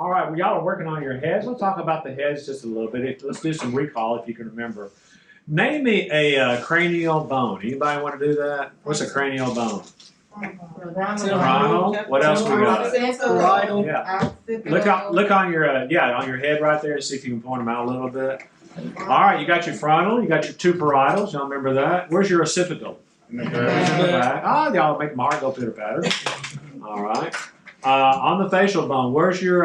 All right, well, y'all are working on your heads. We'll talk about the heads just a little bit. Let's do some recall if you can remember. Name me a cranial bone. Anybody want to do that? What's a cranial bone? Frontal. What else we got? Parietal. Yeah. Look on your on your head right there and see if you can point them out a little bit. All right, you got your frontal. You got your two parietals. Y'all remember that? Where's your occipital? In the back. Oh, y'all make my heart go pitter patter. All right. On the facial bone, where's your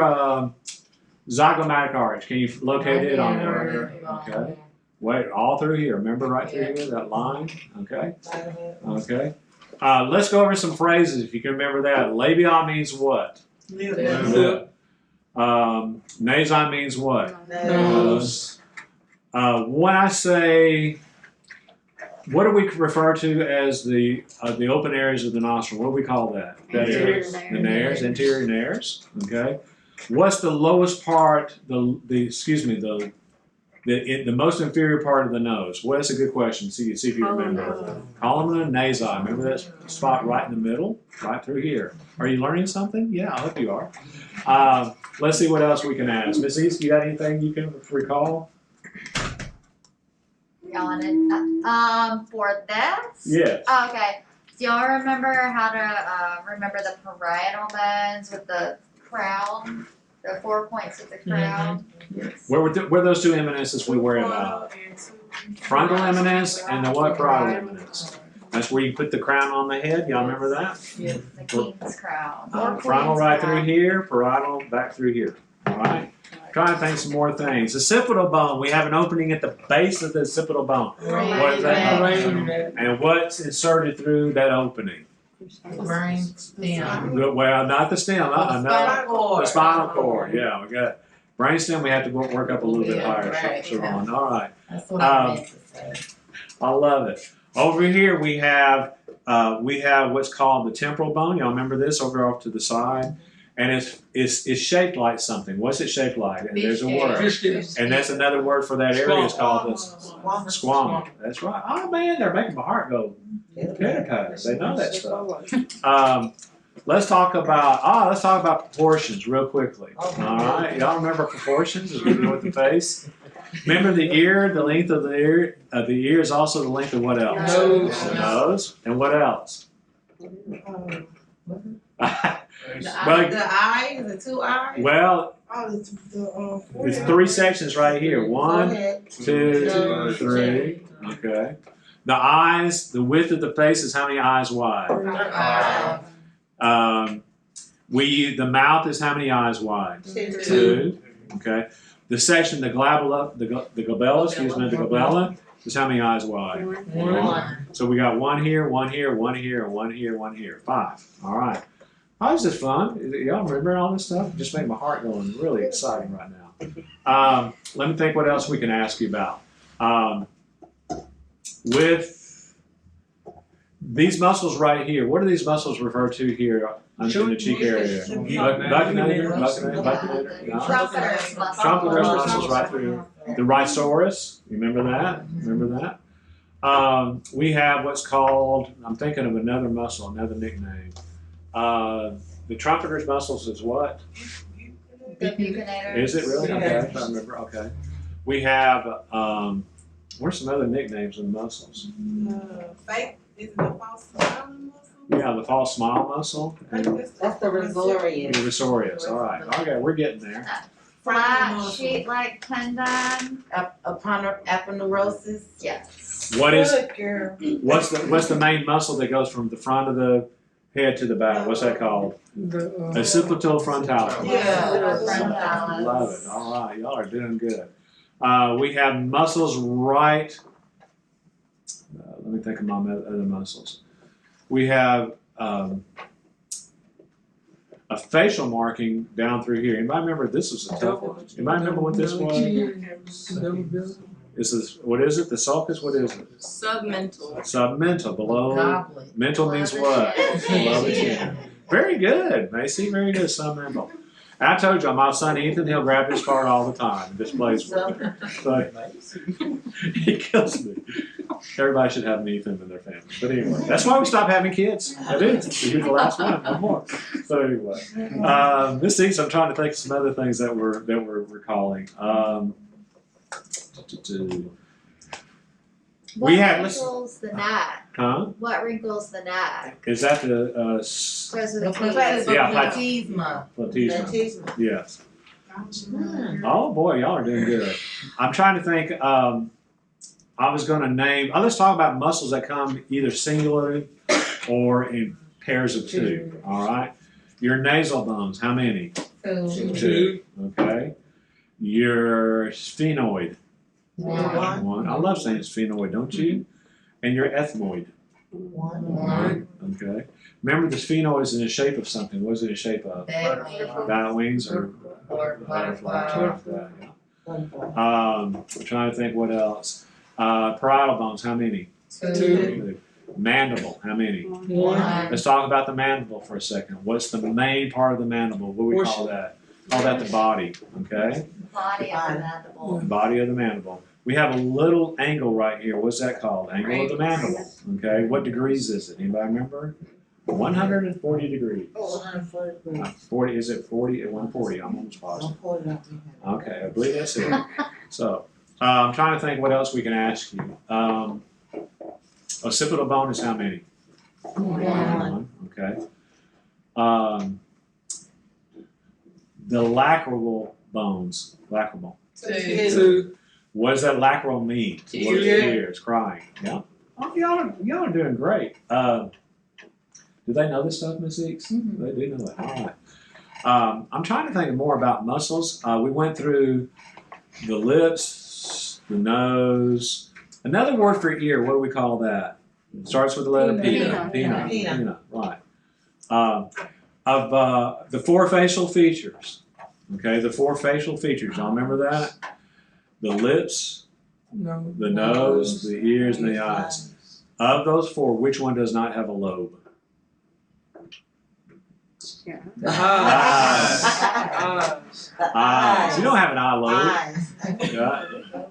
zygomatic arch? Can you locate it on there? Okay. Wait, all through here. Remember right through here, that line? Okay. Okay. Let's go over some phrases if you can remember that. Labial means what? Lip. Nasion means what? Nose. When I say, what do we refer to as the open areas of the nostril? What do we call that? The nares, anterior nares. Okay. What's the lowest part? The most inferior part of the nose. Well, that's a good question. See if you remember. Column nasi. Remember that spot right in the middle, right through here. Are you learning something? Yeah, I hope you are. Let's see what else we can ask. Miss East, you got anything you can recall? On it. For this? Yes. Okay. Do y'all remember how to remember the parietal bones with the crown? The 4 points of the crown? Yes. Where were those two eminences we worry about? Frontal eminence and the what? Parietal eminence. That's where you put the crown on the head. Y'all remember that? Yes. The king's crown. Frontal right through here, parietal back through here. All right. Try to think some more things. The occipital bone, we have an opening at the base of the occipital bone. What is that? And what's inserted through that opening? Brain stem. Well, not the stem. The spinal cord. The spinal cord. Yeah, we got brain stem. We have to work up a little bit higher. Right. Sharon. All right. That's what I meant to say. I love it. Over here we have what's called the temporal bone. Y'all remember this over off to the side? And it's shaped like something. What's it shaped like? And there's a word. And that's another word for that area. It's called the squamum. That's right. Oh man, they're making my heart go pitter-patter. They know that stuff. Let's talk about proportions real quickly. All right, y'all remember proportions as we do with the face? Remember the ear. The length of the ear is also the length of what else? Nose. The nose. And what else? The eye, the two eyes. Well, it's three sections right here. 1, 2, 3. Okay. The eyes, the width of the face is how many eyes wide? The mouth is how many eyes wide? 2. Okay. The section, the glabella, the glabella is how many eyes wide? 1. So we got 1 here, 1 here, 1 here, and 1 here, 1 here. 5. All right. How is this fun? Y'all remember all this stuff? It just made my heart going really exciting right now. Let me think what else we can ask you about. With these muscles right here, what do these muscles refer to here in the cheek area? Buccinator? Trumpeter's muscles right through. The rhizoris, you remember that? Remember that? We have what's called, I'm thinking of another muscle, another nickname. The trumpeter's muscles is what? The buccinator. Is it really? Okay, I remember. Okay. We have, where's some other nicknames of the muscles? Fake, is it the false smile muscle? Yeah, the false smile muscle. And That's the risorius. the risorius. All right. Okay, we're getting there. Flat sheet-like tendon. Aponeurosis. Yes. What's the main muscle that goes from the front of the head to the back? What's that called? Occipital frontalis. Yeah. Love it. All right, y'all are doing good. We have muscles right. Let me think of my other muscles. We have a facial marking down through here. Anybody remember this was a tough one? Anybody remember what this was? This is, what is it? The sulcus? What is it? Submental. Submental. Below. Goblet. Mental means what? Below the chin. Very good, Macy. Very good. Submental. I told you, my son Ethan, he'll grab this part all the time and just plays with it. So, he kills me. Everybody should have an Ethan in their family. But anyway, that's why we stopped having kids. I did. You're the last one more. So anyway, this week I'm trying to think of some other things that we're recalling. We What have wrinkles the gnat? huh? What wrinkles the gnat? Is that the Those are The the keys. Yeah, platisma. platisma? Yes. Hmm. Oh boy, y'all are doing good. I'm trying to think. I was going to name. Let's talk about muscles that come either singularly or in pairs of two. All right. Your nasal bones. How many? Two. Okay. Your sphenoid. One. I love saying sphenoid, don't you? And your ethmoid. One. Okay. Remember, the sphenoid is in the shape of something. What is it in shape of? Bat wings or butterfly. Yeah. I'm trying to think what else. Parietal bones, how many? Two. Mandible, how many? One. Let's talk about the mandible for a second. What's the main part of the mandible? What do we call that? Call that the body, okay? Body of the mandible. The body of the mandible. We have a little angle right here. What's that called? Angle of the mandible, okay? What degrees is it? Anybody remember? 140 degrees. 40, is it 40? At 140, I'm almost positive. Okay, I believe that's it. So, I'm trying to think what else we can ask you. Occipital bone is how many? One. Okay. The lateral bones. Lateral bone. Two. What does that lateral mean? Tears. What is tears? Crying. Yeah. Oh, y'all are doing great. Do they know this stuff, Miss Eeks? They do know that. All right. I'm trying to think more about muscles. We went through the lips, the nose. Another word for ear, what do we call that? It starts with the letter P. Pinna. Right. Of the four facial features. Okay, the four facial features. Y'all remember that? The lips, the nose, the ears, and the eyes. Of those four, which one does not have a lobe? The eyes. Eyes. You don't have an eye lobe. Eyes. Yeah.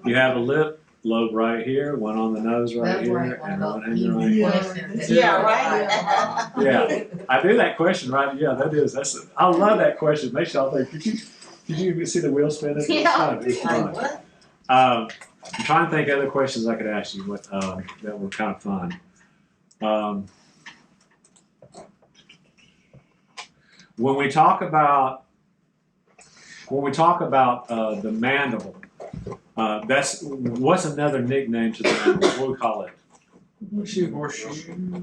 You have a lip lobe right here, one on the nose right That's here, right. and one hanging right here. Yeah, right. Yeah, I do that question right. Yeah, I love that question. Makes y'all think. Did you see the wheel spinning? It's Yeah. fun. It's fun. What? I'm trying to think of other questions I could ask you that were kind of fun. When we talk about the mandible, what's another nickname to the mandible? What do we call it? Horseshoe.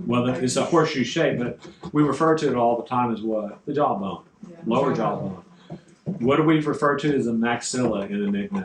Well, it's a horseshoe shape, but we refer to it all the time as what? The jawbone, lower jawbone. What do we refer to as the maxilla in the nickname?